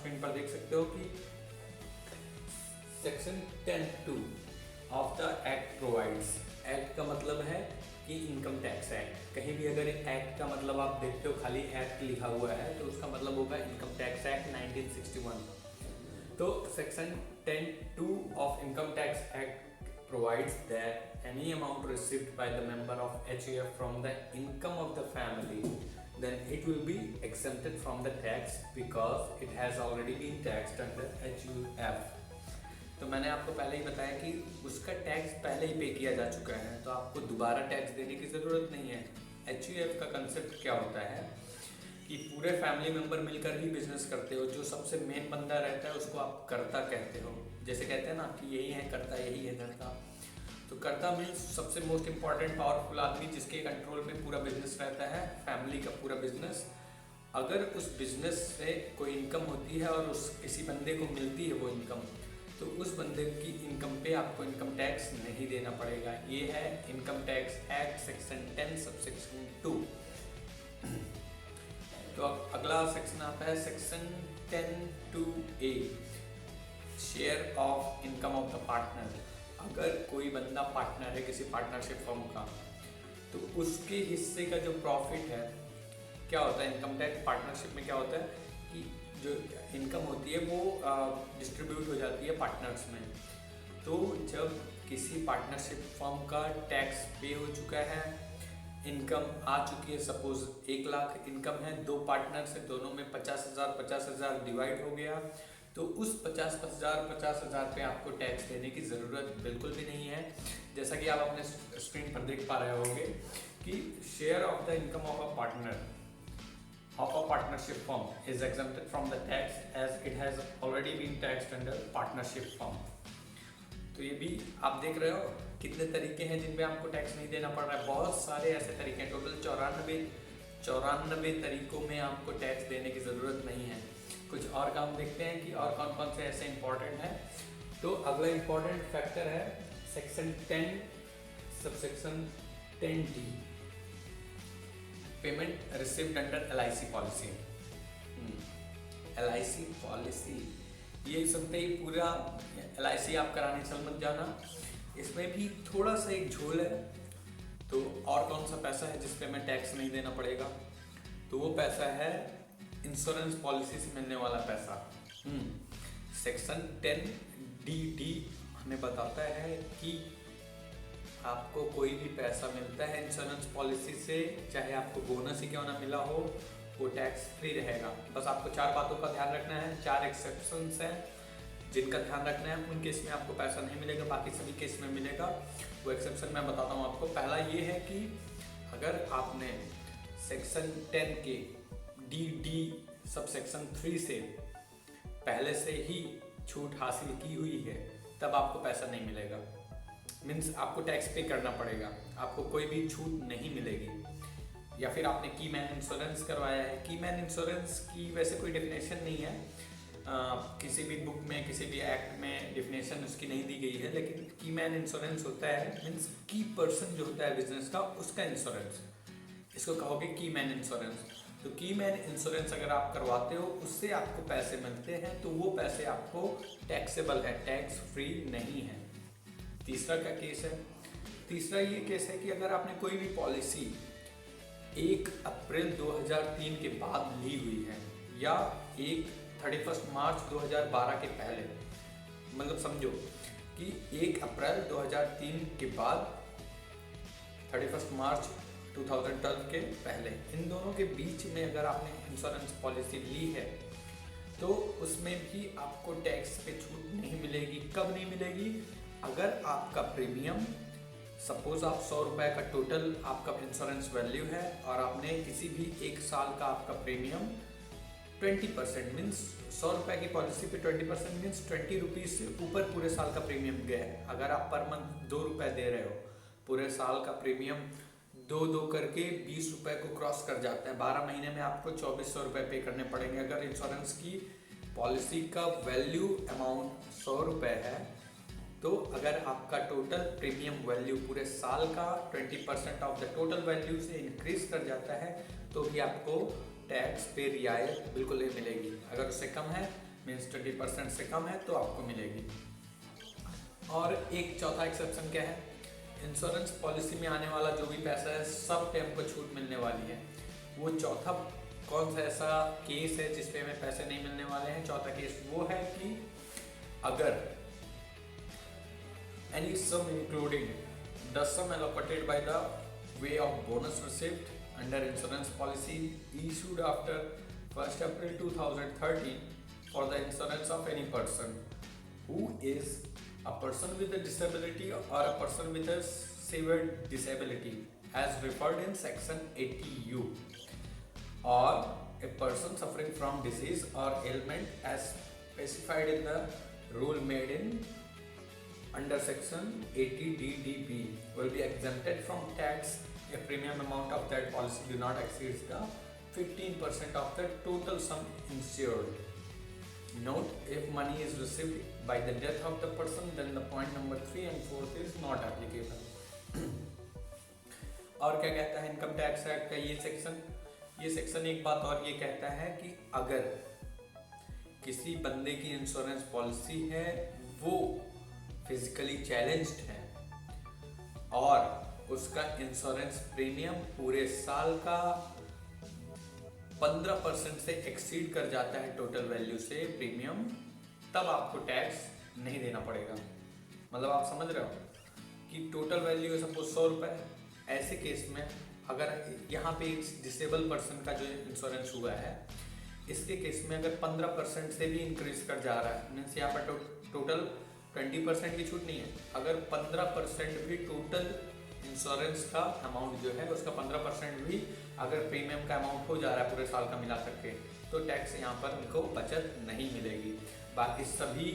Screen पर देख सकते हो कि section 10(2) of the act provides. Act का मतलब है कि इनकम टैक्स एक्ट। कहीं भी अगर एक्ट का मतलब आप देखते हो खाली एक्ट लिखा हुआ है तो उसका मतलब होगा इनकम टैक्स एक्ट 1961। तो section 10(2) of income tax act provides that any amount received by the member of HUF from the income of the family, then it will be exempted from the tax because it has already been taxed under HUF। तो मैंने आपको पहले ही बताया कि उसका tax पहले ही पे किया जा चुका है, तो आपको दोबारा टैक्स देने की ज़रूरत नहीं है। HUF का कंसेप्ट क्या होता है कि पूरे फैमिली मेंबर मिलकर ही बिजनेस करते हो, जो सबसे मेन बंदा रहता है उसको आप कर्ता कहते हो। जैसे कहते हैं ना कि यही है कर्ता, यही है धर्ता। तो कर्ता मीन्स सबसे मोस्ट इम्पॉर्टेंट पावरफुल आदमी जिसके कंट्रोल में पूरा बिजनेस रहता है, फैमिली का पूरा बिजनेस। अगर उस बिजनेस से कोई इनकम होती है और उस किसी बंदे को मिलती है वो इनकम, तो उस बंदे की इनकम पे आपको इनकम टैक्स नहीं देना पड़ेगा। ये है income tax act section 10 subsection 2। तो अब अगला सेक्शन आता है section 10(2)(a), share of income of the partner. अगर कोई बंदा पार्टनर है किसी पार्टनरशिप फर्म का, तो उसके हिस्से का जो प्रॉफिट है, क्या होता है इनकम टैक्स पार्टनरशिप में क्या होता है कि जो इनकम होती है वो डिस्ट्रीब्यूट हो जाती है पार्टनर्स में। तो जब किसी पार्टनरशिप फर्म का टैक्स पे हो चुका है, इनकम आ चुकी है, सपोज 1 लाख इनकम है, 2 पार्टनर से, दोनों में 50,000 डिवाइड हो गया, तो उस 50,000 पे आपको टैक्स देने की ज़रूरत बिल्कुल भी नहीं है। जैसा कि आप अपने स्क्रीन पर देख पा रहे होंगे कि share of the income of a partner of a partnership firm is exempted from the tax as it has already been taxed under partnership firm। तो ये भी आप देख रहे हो कितने तरीके हैं जिन पे आपको टैक्स नहीं देना पड़ रहा है। बहुत सारे ऐसे तरीके हैं, टोटल 94 तरीकों में आपको टैक्स देने की ज़रूरत नहीं है। कुछ और काम देखते हैं कि और कौन कौन से ऐसे इंपॉर्टेंट हैं। तो अगला इंपॉर्टेंट फैक्टर है section 10 subsection 10(d), payment received under LIC policy. LIC policy ये सुनते ही पूरा LIC आप कराने चल मत जाना, इसमें भी थोड़ा सा एक झोल है। तो और कौन सा पैसा है जिस पे हमें टैक्स नहीं देना पड़ेगा, तो वो पैसा है इंश्योरेंस पॉलिसी से मिलने वाला पैसा। सेक्शन 10(d) हमें बताता है कि आपको कोई भी पैसा मिलता है इंश्योरेंस पॉलिसी से, चाहे आपको बोनस ही क्यों ना मिला हो, वो टैक्स फ्री रहेगा। बस आपको 4 बातों का ध्यान रखना है। 4 एक्सेप्शंस हैं जिनका ध्यान रखना है। उन केस में आपको पैसा नहीं मिलेगा, बाकी सभी केस में मिलेगा। वो एक्सेप्शन मैं बताता हूँ आपको। पहला ये है कि अगर आपने सेक्शन 10 के D सब सेक्शन 3 से पहले से ही छूट हासिल की हुई है, तब आपको पैसा नहीं मिलेगा। मीन्स आपको टैक्स पे करना पड़ेगा, आपको कोई भी छूट नहीं मिलेगी। या फिर आपने की मैन इंश्योरेंस करवाया है। की मैन इंश्योरेंस की वैसे कोई डेफिनेशन नहीं है, किसी भी बुक में किसी भी एक्ट में डेफिनेशन उसकी नहीं दी गई है, लेकिन की मैन इंश्योरेंस होता है मीन्स की पर्सन जो होता है बिजनेस का, उसका इंश्योरेंस, इसको कहोगे की मैन इंश्योरेंस। तो की मैन इंश्योरेंस अगर आप करवाते हो, उससे आपको पैसे मिलते हैं, तो वो पैसे आपको टैक्सेबल है, टैक्स फ्री नहीं है। तीसरा क्या केस है? तीसरा ये केस है कि अगर आपने कोई भी पॉलिसी 1 अप्रैल 2003 के बाद ली हुई है, या 31 मार्च 2012 के पहले, मतलब समझो कि 1 अप्रैल 2003 के बाद 31 मार्च 2012 के पहले, इन दोनों के बीच में अगर आपने इंश्योरेंस पॉलिसी ली है, तो उसमें भी आपको टैक्स पे छूट नहीं मिलेगी। कब नहीं मिलेगी? अगर आपका प्रीमियम, सपोज आप 100 रुपये का टोटल आपका इंश्योरेंस वैल्यू है और आपने किसी भी 1 साल का आपका प्रीमियम 20% मीन्स 100 रुपये की पॉलिसी पे 20% मीन्स 20 रुपीज़ से ऊपर पूरे साल का प्रीमियम गया है। अगर आप पर मंथ 2 रुपये दे रहे हो, पूरे साल का प्रीमियम 2 करके 20 रुपये को क्रॉस कर जाता है। 12 महीने में आपको 2400 रुपये पे करने पड़ेंगे। अगर इंश्योरेंस की पॉलिसी का वैल्यू अमाउंट 100 रुपये है, तो अगर आपका टोटल प्रीमियम वैल्यू पूरे साल का 20% ऑफ द टोटल वैल्यू से इंक्रीज कर जाता है, तो भी आपको टैक्स पे रियायत बिल्कुल नहीं मिलेगी। अगर उससे कम है मीन्स 20% से कम है तो आपको मिलेगी। और एक चौथा एक्सेप्शन क्या है, इंश्योरेंस पॉलिसी में आने वाला जो भी पैसा है सब पे हमको छूट मिलने वाली है। वो चौथा कौन सा ऐसा केस है जिसपे हमें पैसे नहीं मिलने वाले हैं? चौथा केस वो है कि अगर any sum including the sum allocated by the way of bonus received under insurance policy issued after 1st April 2013 for the insurance of any person who is a person with a disability or a person with a severe disability as referred in section 80U, or a person suffering from disease or ailment as specified in the rule made in under section 80DDB will be exempted from tax if premium amount of that policy do not exceed the 15% of the total sum insured. Note, if money is received by the death of the person, then the point number 3 and 4 is not applicable. और क्या कहता है income tax act का ये section एक बात और ये कहता है कि अगर किसी बंदे की इंश्योरेंस पॉलिसी है वो फिजिकली चैलेंज्ड है और उसका इंश्योरेंस प्रीमियम पूरे साल का 15% से एक्सीड कर जाता है टोटल वैल्यू से प्रीमियम, तब आपको टैक्स नहीं देना पड़ेगा। मतलब आप समझ रहे हो कि टोटल वैल्यू है सपोज 100 रुपये, ऐसे केस में अगर यहाँ पे डिसेबल पर्सन का जो इंश्योरेंस हुआ है इसके केस में अगर 15% से भी इंक्रीज कर जा रहा है, मीन्स यहाँ पर टोटल 20% की छूट नहीं है, अगर 15% भी टोटल इंश्योरेंस का अमाउंट जो है उसका 15% भी अगर प्रीमियम का अमाउंट हो जा रहा है पूरे साल का मिला करके, तो टैक्स यहाँ पर उनको बचत नहीं मिलेगी। बाकी सभी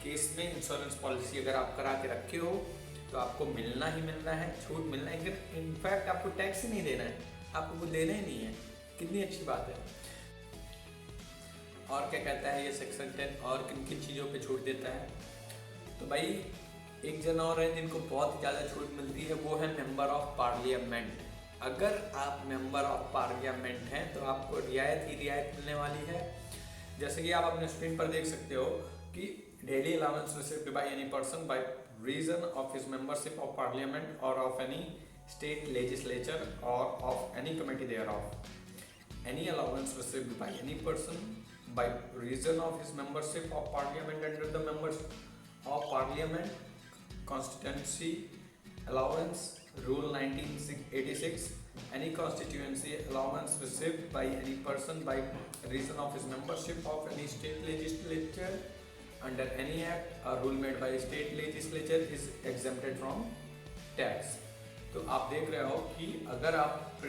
केस में इंश्योरेंस पॉलिसी अगर आप करा के रखे हो तो आपको मिलना ही मिलना है, छूट मिलना है, इनफैक्ट आपको टैक्स ही नहीं देना है, आपको कुछ देना ही नहीं है। कितनी अच्छी बात है। और क्या कहता है ये सेक्शन 10 और किन किन चीज़ों पे छूट देता है? तो भाई एक जन और है जिनको बहुत ज़्यादा छूट मिलती है, वो है मेंबर ऑफ पार्लियामेंट। अगर आप मेंबर ऑफ पार्लियामेंट हैं तो आपको रियायत ही रियायत मिलने वाली है। जैसे कि आप अपने स्क्रीन पर देख सकते हो कि daily allowance received by any person by reason of his membership of parliament or of any state legislature or of any committee thereof, any allowance received by any person by reason of his membership of parliament under the members of parliament constituency allowance rule 1986, any constituency allowance received by any person by reason of his membership of any state legislature under any act or rule made by state legislature is exempted from tax। तो आप देख रहे हो कि अगर आप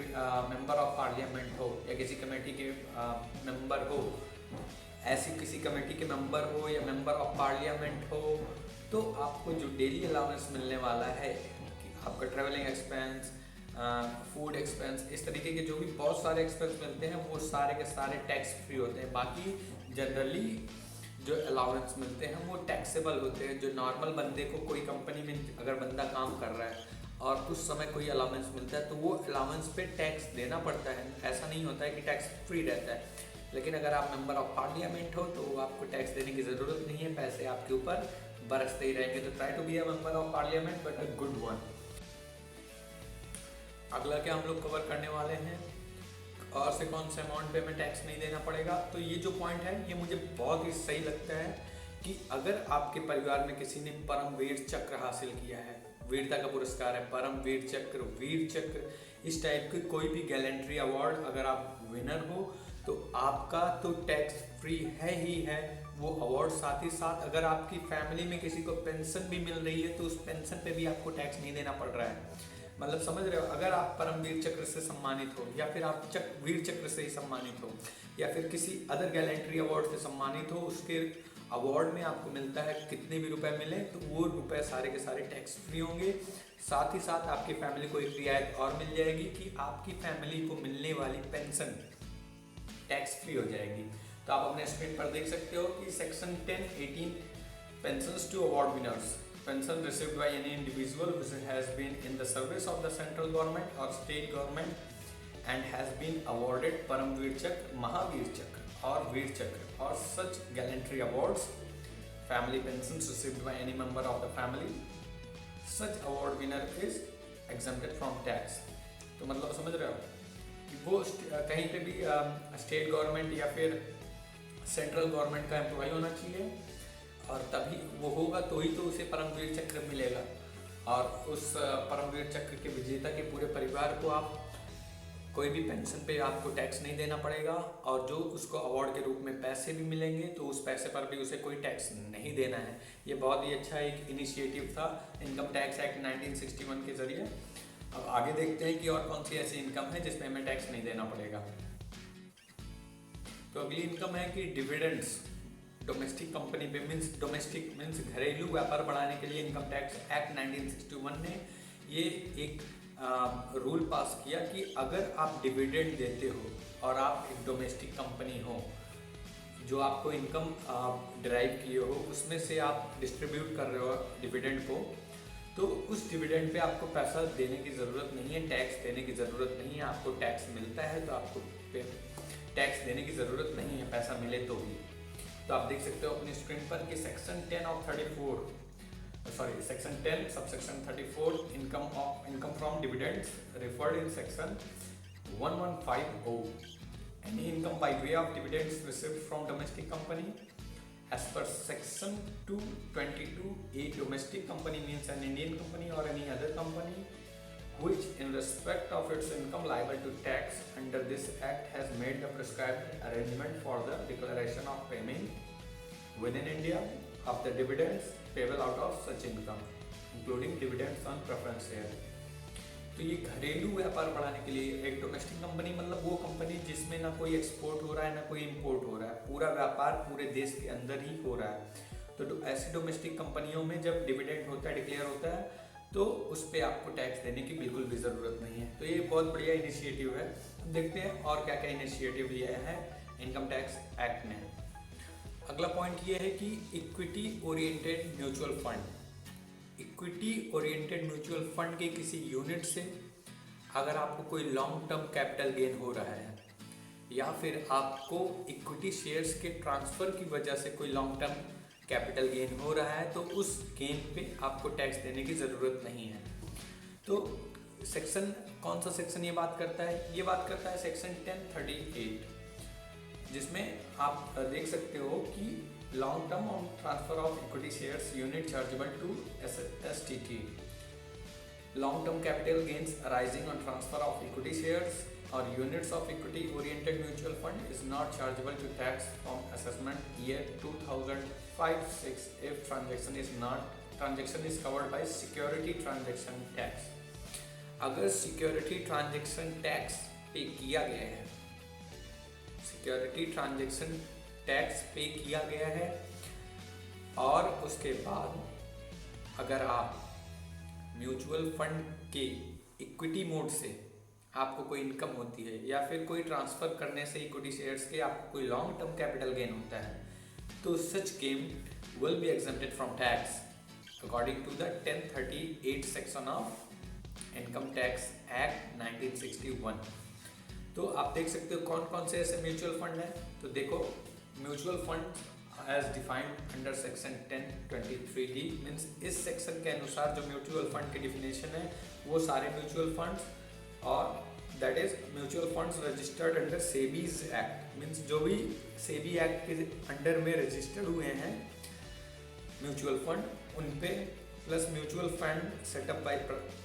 member of parliament हो या किसी कमेटी के मेंबर हो, ऐसी किसी कमेटी के मेंबर हो या मेंबर ऑफ पार्लियामेंट हो, तो आपको जो डेली अलाउंस मिलने वाला है कि आपका ट्रैवलिंग एक्सपेंस, फूड एक्सपेंस, इस तरीके के जो भी बहुत सारे एक्सपेंस मिलते हैं वो सारे के सारे टैक्स फ्री होते हैं। बाकी जनरली जो अलाउंस मिलते हैं वो टैक्सेबल होते हैं। जो नॉर्मल बंदे को कोई कंपनी में अगर बंदा काम कर रहा है और उस समय कोई अलाउंस मिलता है तो वो अलाउंस पे टैक्स देना पड़ता है, ऐसा नहीं होता है कि टैक्स फ्री रहता है। लेकिन अगर आप मेंबर ऑफ पार्लियामेंट हो तो आपको टैक्स देने की ज़रूरत नहीं है, पैसे आपके ऊपर बरसते ही रहेंगे। तो try to be a member of parliament but a good one. अगला क्या हम लोग कवर करने वाले हैं, और से कौन से अमाउंट पे हमें टैक्स नहीं देना पड़ेगा। तो ये जो पॉइंट है ये मुझे बहुत ही सही लगता है कि अगर आपके परिवार में किसी ने परम वीर चक्र हासिल किया है, वीरता का पुरस्कार है परम वीर चक्र, इस टाइप के कोई भी गैलेंट्री अवार्ड अगर आप विनर हो तो आपका तो टैक्स फ्री है ही है वो अवार्ड। साथ ही साथ अगर आपकी फैमिली में किसी को पेंशन भी मिल रही है तो उस पेंशन पे भी आपको टैक्स नहीं देना पड़ रहा है। मतलब समझ रहे हो, अगर आप परमवीर चक्र से सम्मानित हो या फिर आप वीर चक्र से ही सम्मानित हो या फिर किसी अदर गैलेंट्री अवार्ड से सम्मानित हो, उसके अवार्ड में आपको मिलता है कितने भी रुपए मिले तो वो रुपए सारे के सारे टैक्स फ्री होंगे। साथ ही साथ आपकी फैमिली को एक रियायत और मिल जाएगी कि आपकी फैमिली को मिलने वाली पेंशन टैक्स फ्री हो जाएगी। तो आप अपने स्क्रीन पर देख सकते हो कि section 10(18) pensions to award winners, pension received by any individual which has been in the service of the central government or state government and has been awarded Paramveer Chakra, Mahavir Chakra और वीर चक्र or such gallantry awards, family pensions received by any member of the family, such award winner is exempted from tax। तो मतलब समझ रहे हो कि वो कहीं पे भी स्टेट गवर्नमेंट या फिर सेंट्रल गवर्नमेंट का एम्प्लॉय होना चाहिए, और तभी वो होगा तो ही तो उसे परमवीर चक्र मिलेगा, और उस परमवीर चक्र के विजेता के पूरे परिवार को आप कोई भी पेंशन पे आपको टैक्स नहीं देना पड़ेगा, और जो उसको अवार्ड के रूप में पैसे भी मिलेंगे तो उस पैसे पर भी उसे कोई टैक्स नहीं देना है। ये बहुत ही अच्छा एक इनिशिएटिव था इनकम टैक्स एक्ट 1961 के जरिए। अब आगे देखते हैं कि और कौन सी ऐसी इनकम है जिसमें हमें टैक्स नहीं देना पड़ेगा। तो अगली इनकम है कि डिविडेंड्स डोमेस्टिक कंपनी पे डोमेस्टिक मीन्स घरेलू व्यापार बढ़ाने के लिए इनकम टैक्स एक्ट 1961 ने ये एक रूल पास किया कि अगर आप डिविडेंड देते हो और आप एक डोमेस्टिक कंपनी हो, जो आपको इनकम ड्राइव किए हो उसमें से आप डिस्ट्रीब्यूट कर रहे हो डिविडेंड को, तो उस डिविडेंड पे आपको पैसा देने की ज़रूरत नहीं है, टैक्स देने की ज़रूरत नहीं है। आपको टैक्स मिलता है तो आपको टैक्स देने की ज़रूरत नहीं है, पैसा मिले तो भी। तो आप देख सकते हो अपनी स्क्रीन पर कि section 10 subsection 34 income from dividends referred in section 1150 any income by way of dividends received from domestic company as per section 222 a domestic company means an Indian company or any other company which in respect of its income liable to tax under this act has made the prescribed arrangement for the declaration of payment within India of the dividends payable out of such income including dividends on preference share। तो ये घरेलू व्यापार बढ़ाने के लिए एक domestic company मतलब वो कंपनी जिसमें ना कोई एक्सपोर्ट हो रहा है ना कोई इंपोर्ट हो रहा है, पूरा व्यापार पूरे देश के अंदर ही हो रहा है। तो ऐसी डोमेस्टिक कंपनियों में जब डिविडेंड होता है, डिक्लेयर होता है, तो उस पर आपको टैक्स देने की बिल्कुल भी ज़रूरत नहीं है। तो ये बहुत बढ़िया इनिशिएटिव है। देखते हैं और क्या क्या इनिशिएटिव लिया है इनकम टैक्स एक्ट ने। अगला पॉइंट ये है कि equity oriented mutual fund. Equity oriented mutual fund के किसी यूनिट से अगर आपको कोई लॉन्ग टर्म कैपिटल गेन हो रहा है या फिर आपको इक्विटी शेयर्स के ट्रांसफ़र की वजह से कोई लॉन्ग टर्म कैपिटल गेन हो रहा है तो उस गेन पे आपको टैक्स देने की ज़रूरत नहीं है। तो सेक्शन कौन सा सेक्शन ये बात करता है? ये बात करता है सेक्शन 1038, जिसमें आप देख सकते हो कि long term on transfer of equity shares unit chargeable to STT, long term capital gains arising on transfer of equity shares or units of equity oriented mutual fund is not chargeable to tax from assessment year 2005-6 if transaction is covered by security transaction tax। अगर security transaction tax पे किया गया है, security transaction tax पे किया गया है और उसके बाद अगर आप म्यूचुअल फंड के इक्विटी मोड से आपको कोई इनकम होती है या फिर कोई ट्रांसफ़र करने से इक्विटी शेयर्स के आपको कोई लॉन्ग टर्म कैपिटल गेन होता है, तो such gain will be exempted from tax according to the 1038 section of income tax act 1961। तो आप देख सकते हो कौन कौन से ऐसे म्यूचुअल फंड हैं। तो देखो, mutual fund as defined under section 1023D means इस सेक्शन के अनुसार जो म्यूचुअल फंड की डिफिनेशन है वो सारे म्यूचुअल फंड्स, और that is mutual funds registered under SEBI's act means जो भी सेबी एक्ट के अंडर में रजिस्टर्ड हुए हैं म्यूचुअल फंड, उन पे plus mutual fund setup by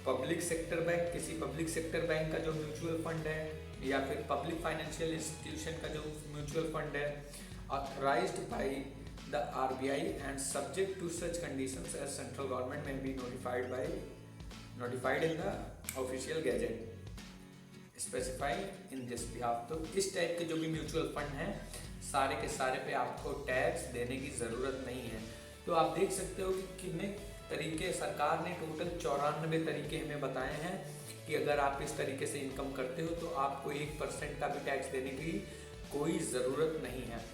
public sector bank, किसी पब्लिक सेक्टर बैंक का जो म्यूचुअल फंड है या फिर पब्लिक फाइनेंशियल इंस्टीट्यूशन का जो म्यूचुअल फंड है, authorized by the RBI and subject to such conditions as central government may be notified in the official gazette specified in this behalf। तो इस टाइप के जो भी म्यूचुअल फंड हैं सारे के सारे पे आपको टैक्स देने की ज़रूरत नहीं है। तो आप देख सकते हो कि कितने तरीके सरकार ने टोटल 94 तरीके हमें बताए हैं कि अगर आप इस तरीके से इनकम करते हो तो आपको 1% का भी टैक्स देने की कोई ज़रूरत नहीं है।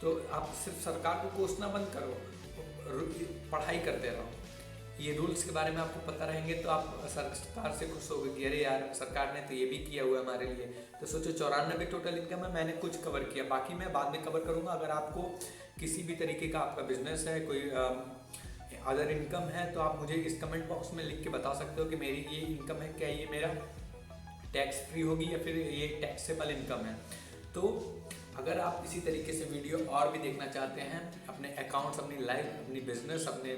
तो आप सिर्फ सरकार को कोसना बंद करो, पढ़ाई करते रहो। ये रूल्स के बारे में आपको पता रहेंगे तो आप सरकार से खुश होगे कि अरे यार सरकार ने तो ये भी किया हुआ है हमारे लिए। तो सोचो 94 टोटल इनकम है, मैंने कुछ कवर किया, बाकी मैं बाद में कवर करूँगा। अगर आपको किसी भी तरीके का आपका बिजनेस है, कोई अदर इनकम है, तो आप मुझे इस कमेंट बॉक्स में लिख के बता सकते हो कि मेरी ये इनकम है, क्या ये मेरा टैक्स फ्री होगी या फिर ये टैक्सेबल इनकम है। तो अगर आप इसी तरीके से वीडियो और भी देखना चाहते हैं अपने अकाउंट्स, अपनी लाइफ, अपनी बिजनेस, अपने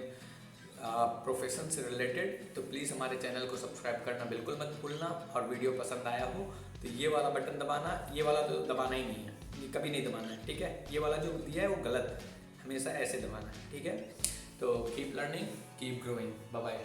प्रोफेशन से रिलेटेड, तो प्लीज़ हमारे चैनल को सब्सक्राइब करना बिल्कुल मत भूलना। और वीडियो पसंद आया हो तो ये वाला बटन दबाना, ये वाला तो दबाना ही नहीं है, ये कभी नहीं दबाना है, ठीक है। ये वाला जो दिया है वो गलत है, हमेशा ऐसे दबाना है, ठीक है। तो keep learning, keep growing, bye bye.